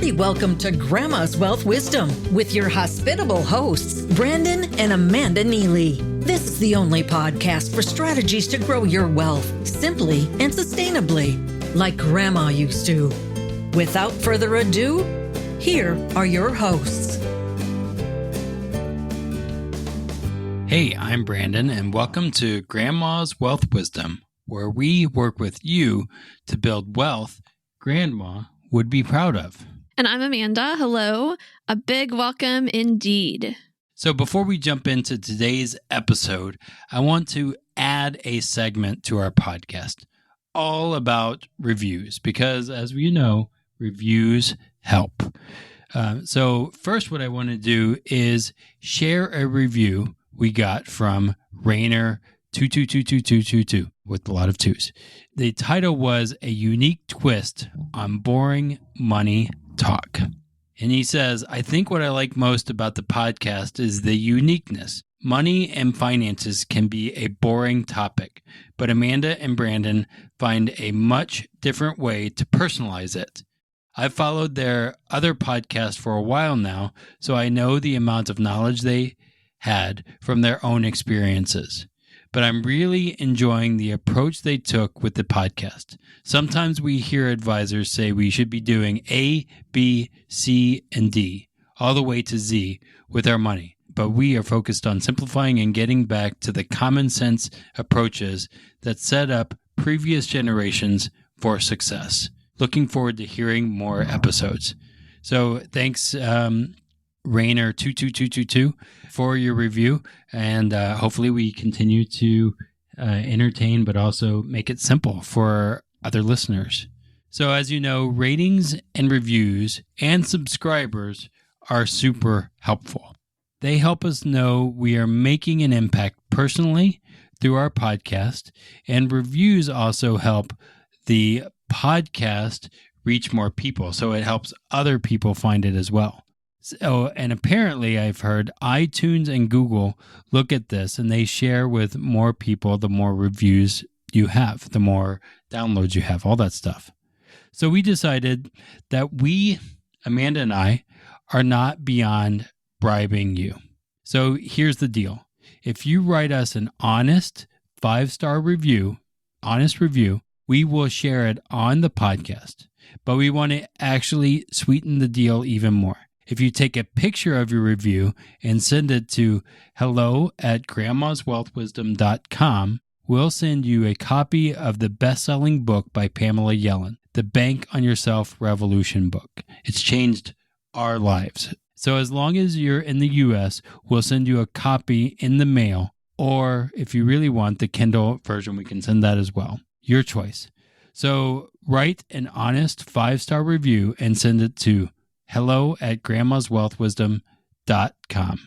hearty welcome to Grandma's Wealth Wisdom with your hospitable hosts, Brandon and Amanda Neely. This is the only podcast for strategies to grow your wealth simply and sustainably, like Grandma used to. Without further ado, here are your hosts. Hey, I'm Brandon, and welcome to Grandma's Wealth Wisdom, where we work with you to build wealth Grandma would be proud of. And I'm Amanda. Hello. A big welcome indeed. So before we jump into today's episode, I want to add a segment to our podcast all about reviews because, as we know, reviews help. So first, what I want to do is share a review we got from Rainer 222222 with a lot of twos. The title was A Unique Twist on Boring Money Talk. And he says, I think what I like most about the podcast is the uniqueness. Money and finances can be a boring topic, but Amanda and Brandon find a much different way to personalize it. I've followed their other podcasts for a while now, so I know the amount of knowledge they had from their own experiences. But I'm really enjoying the approach they took with the podcast. Sometimes we hear advisors say we should be doing A, B, C, and D, all the way to Z with our money. But we are focused on simplifying and getting back to the common sense approaches that set up previous generations for success. Looking forward to hearing more episodes. So thanks, Rainer 22222 for your review, and hopefully we continue to entertain but also make it simple for other listeners. So as you know, ratings and reviews and subscribers are super helpful. They help us know we are making an impact personally through our podcast, and reviews also help the podcast reach more people, so it helps other people find it as well. So, and apparently I've heard iTunes and Google look at this and they share with more people the more reviews you have, the more downloads you have, all that stuff. So we decided that we, Amanda and I, are not beyond bribing you. So here's the deal. If you write us an honest 5-star review, honest review, we will share it on the podcast. But we want to actually sweeten the deal even more. If you take a picture of your review and send it to hello@grandmaswealthwisdom.com, we'll send you a copy of the best-selling book by Pamela Yellen, The Bank on Yourself Revolution book. It's changed our lives. So as long as you're in the U.S., we'll send you a copy in the mail, or if you really want the Kindle version, we can send that as well. Your choice. So write an honest 5-star review and send it to hello@grandmaswealthwisdom.com,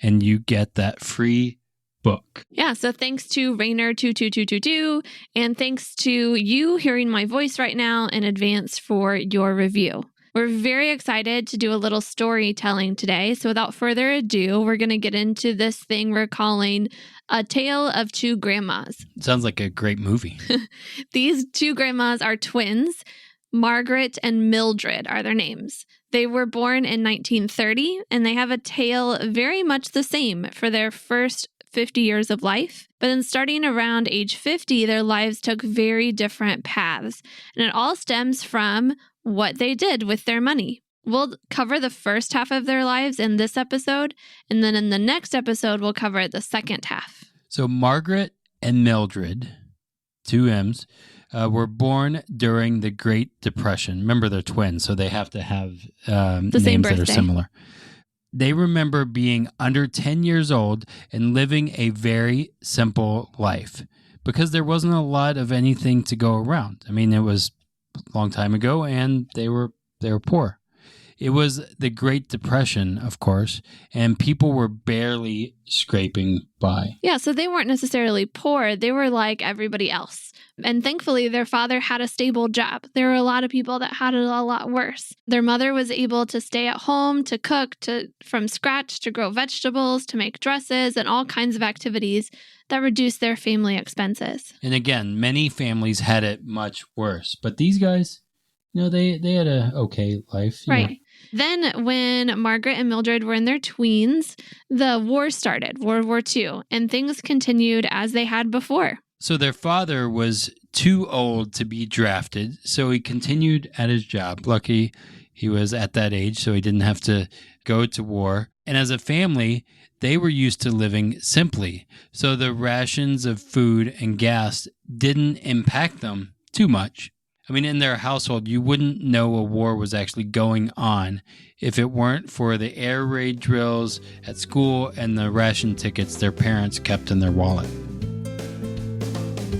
and you get that free book. Yeah, so thanks to Rainer 22222, and thanks to you hearing my voice right now in advance for your review. We're very excited to do a little storytelling today. So without further ado, we're going to get into this thing we're calling A Tale of Two Grandmas. Sounds like a great movie. These two grandmas are twins. Margaret and Mildred are their names. They were born in 1930, and they have a tale very much the same for their first 50 years of life. But then starting around age 50, their lives took very different paths. And it all stems from what they did with their money. We'll cover the first half of their lives in this episode, and then in the next episode, we'll cover the second half. So Margaret and Mildred, two M's, were born during the Great Depression. Remember, they're twins, so they have to have names that are similar. They remember being under 10 years old and living a very simple life because there wasn't a lot of anything to go around. I mean, it was a long time ago, and they were poor. It was the Great Depression, of course, and people were barely scraping by. Yeah, so they weren't necessarily poor. They were like everybody else. And thankfully, their father had a stable job. There were a lot of people that had it a lot worse. Their mother was able to stay at home, to cook from scratch, to grow vegetables, to make dresses, and all kinds of activities that reduced their family expenses. And again, many families had it much worse. But these guys, they had a okay life. Right. Then when Margaret and Mildred were in their tweens, the war started, World War II, and things continued as they had before. So their father was too old to be drafted, so he continued at his job. Lucky he was at that age, so he didn't have to go to war. And as a family, they were used to living simply, so the rations of food and gas didn't impact them too much. I mean, in their household, you wouldn't know a war was actually going on if it weren't for the air raid drills at school and the ration tickets their parents kept in their wallet.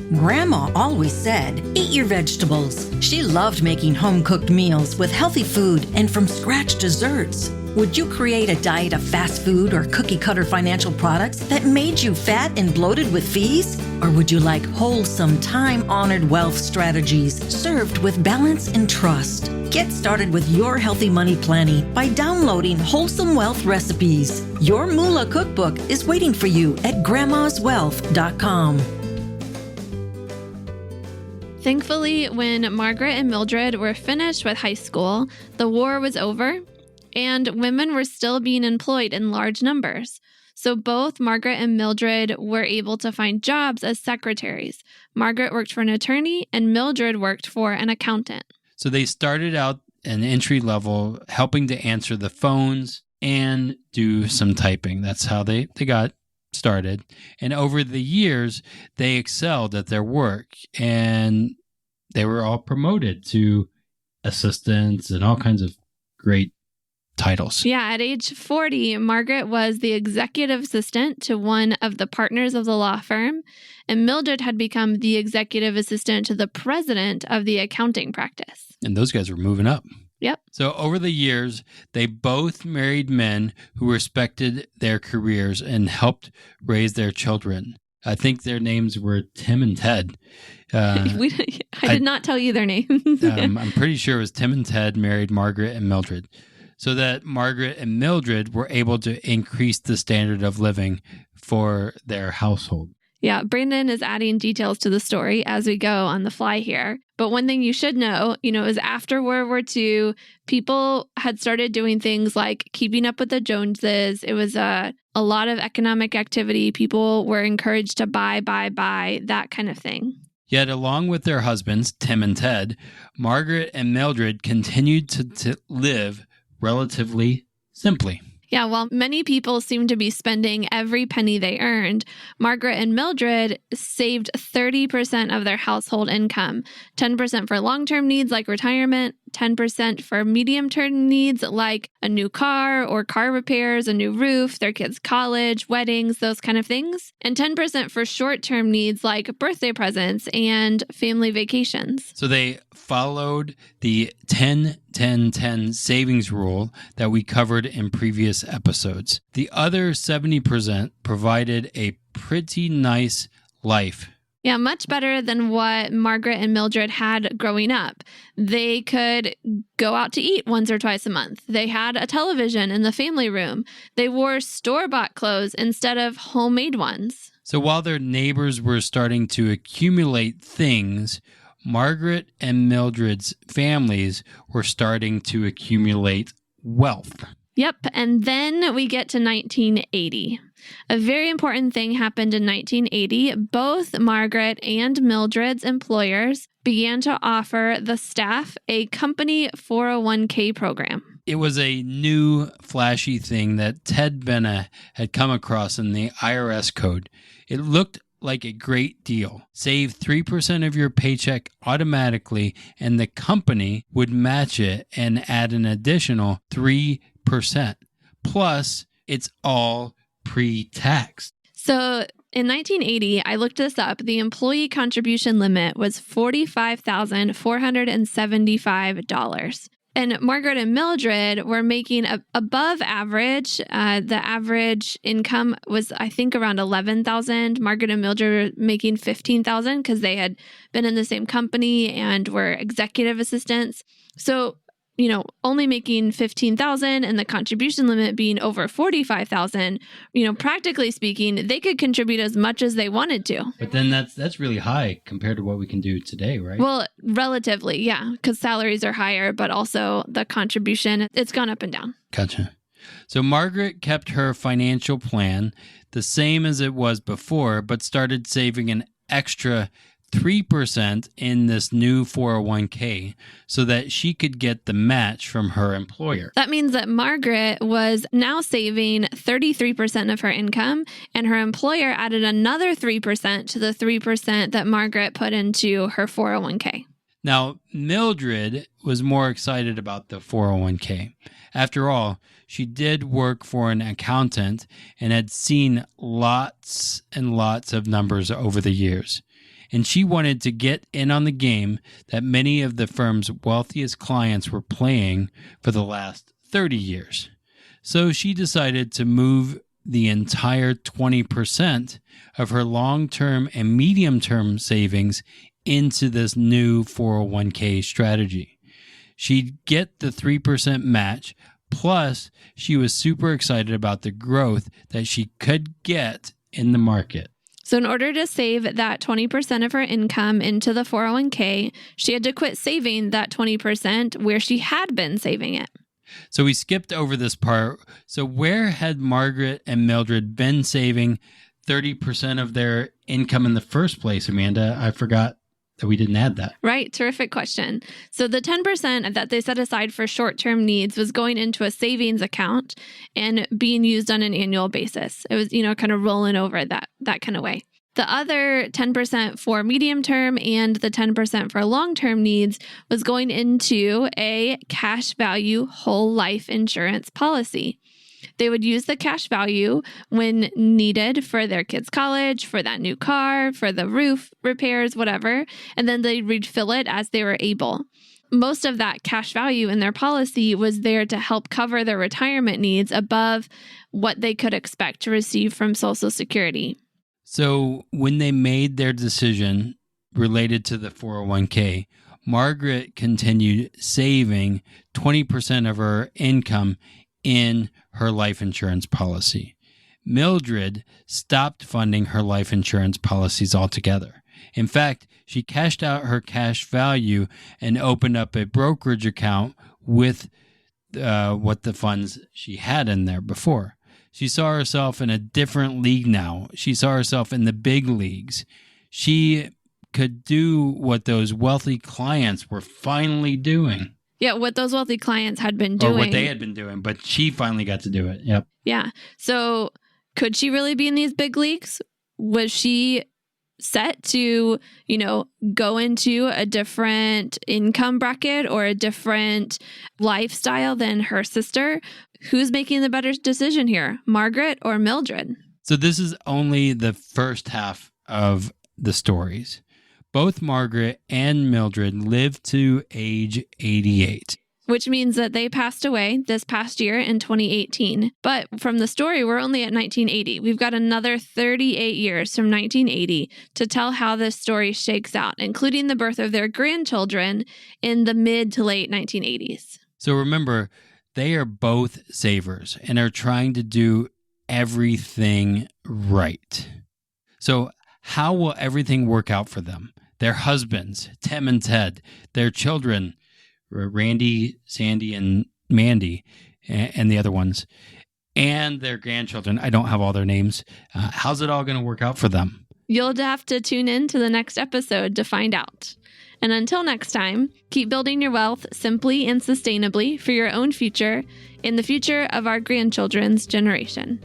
Grandma always said, eat your vegetables. She loved making home-cooked meals with healthy food and from-scratch desserts. Would you create a diet of fast food or cookie-cutter financial products that made you fat and bloated with fees? Or would you like wholesome, time-honored wealth strategies served with balance and trust? Get started with your healthy money planning by downloading Wholesome Wealth Recipes. Your Moolah cookbook is waiting for you at grandmaswealth.com. Thankfully, when Margaret and Mildred were finished with high school, the war was over, and women were still being employed in large numbers. So both Margaret and Mildred were able to find jobs as secretaries. Margaret worked for an attorney, and Mildred worked for an accountant. So they started out an entry level, helping to answer the phones and do some typing. That's how they got started. And over the years, they excelled at their work, and they were all promoted to assistants and all kinds of great titles. Yeah, at age 40, Margaret was the executive assistant to one of the partners of the law firm, and Mildred had become the executive assistant to the president of the accounting practice. And those guys were moving up. Yep. So over the years, they both married men who respected their careers and helped raise their children. I think their names were Tim and Ted. I did not tell you their names. I'm pretty sure it was Tim and Ted married Margaret and Mildred, so that Margaret and Mildred were able to increase the standard of living for their household. Yeah, Brandon is adding details to the story as we go on the fly here. But one thing you should know, is after World War II, people had started doing things like keeping up with the Joneses. It was a lot of economic activity. People were encouraged to buy, that kind of thing. Yet, along with their husbands, Tim and Ted, Margaret and Mildred continued to live relatively simply. Yeah, while many people seem to be spending every penny they earned, Margaret and Mildred saved 30% of their household income, 10% for long-term needs like retirement, 10% for medium-term needs like a new car or car repairs, a new roof, their kids' college, weddings, those kind of things, and 10% for short-term needs like birthday presents and family vacations. So they followed the 10-10-10 savings rule that we covered in previous episodes. The other 70% provided a pretty nice life. Yeah, much better than what Margaret and Mildred had growing up. They could go out to eat once or twice a month. They had a television in the family room. They wore store-bought clothes instead of homemade ones. So while their neighbors were starting to accumulate things, Margaret and Mildred's families were starting to accumulate wealth. Yep, and then we get to 1980. A very important thing happened in 1980. Both Margaret and Mildred's employers began to offer the staff a company 401k program. It was a new, flashy thing that Ted Benna had come across in the IRS code. It looked like a great deal. Save 3% of your paycheck automatically, and the company would match it and add an additional 3%. Plus, it's all pre-tax. So in 1980, I looked this up. The employee contribution limit was $45,475. And Margaret and Mildred were making above average. The average income was, I think, around $11,000. Margaret and Mildred were making $15,000 because they had been in the same company and were executive assistants. So only making $15,000 and the contribution limit being over $45,000, practically speaking, they could contribute as much as they wanted to. But then that's really high compared to what we can do today, right? Well, relatively, yeah, because salaries are higher, but also the contribution, it's gone up and down. Gotcha. So Margaret kept her financial plan the same as it was before, but started saving an extra 3% in this new 401k so that she could get the match from her employer. That means that Margaret was now saving 33% of her income, and her employer added another 3% to the 3% that Margaret put into her 401k. Now, Mildred was more excited about the 401k. After all, she did work for an accountant and had seen lots and lots of numbers over the years. And she wanted to get in on the game that many of the firm's wealthiest clients were playing for the last 30 years. So she decided to move the entire 20% of her long-term and medium-term savings into this new 401k strategy. She'd get the 3% match, plus she was super excited about the growth that she could get in the market. So in order to save that 20% of her income into the 401k, she had to quit saving that 20% where she had been saving it. So we skipped over this part. So where had Margaret and Mildred been saving 30% of their income in the first place, Amanda? I forgot that we didn't add that. Right. Terrific question. So the 10% that they set aside for short-term needs was going into a savings account and being used on an annual basis. It was, kind of rolling over that kind of way. The other 10% for medium-term and the 10% for long-term needs was going into a cash value whole life insurance policy. They would use the cash value when needed for their kids' college, for that new car, for the roof repairs, whatever, and then they'd refill it as they were able. Most of that cash value in their policy was there to help cover their retirement needs above what they could expect to receive from Social Security. So when they made their decision related to the 401k, Margaret continued saving 20% of her income in her life insurance policy. Mildred stopped funding her life insurance policies altogether. In fact, she cashed out her cash value and opened up a brokerage account with what the funds she had in there before. She saw herself in a different league now. She saw herself in the big leagues. She could do what those wealthy clients were finally doing. Yeah, what those wealthy clients had been doing. Or what they had been doing, but she finally got to do it. Yep. Yeah. So could she really be in these big leagues? Was she set to, go into a different income bracket or a different lifestyle than her sister? Who's making the better decision here, Margaret or Mildred? So this is only the first half of the stories. Both Margaret and Mildred lived to age 88. Which means that they passed away this past year in 2018. But from the story, we're only at 1980. We've got another 38 years from 1980 to tell how this story shakes out, including the birth of their grandchildren in the mid to late 1980s. So remember, they are both savers and are trying to do everything right. So how will everything work out for them? Their husbands, Tim and Ted, their children, Randy, Sandy, and Mandy, and the other ones, and their grandchildren. I don't have all their names. How's it all going to work out for them? You'll have to tune in to the next episode to find out. And until next time, keep building your wealth simply and sustainably for your own future and the future of our grandchildren's generation.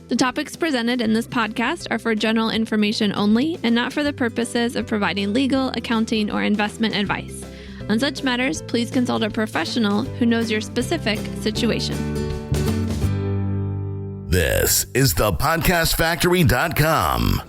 The topics presented in this podcast are for general information only and not for the purposes of providing legal, accounting, or investment advice. On such matters, please consult a professional who knows your specific situation. This is thepodcastfactory.com.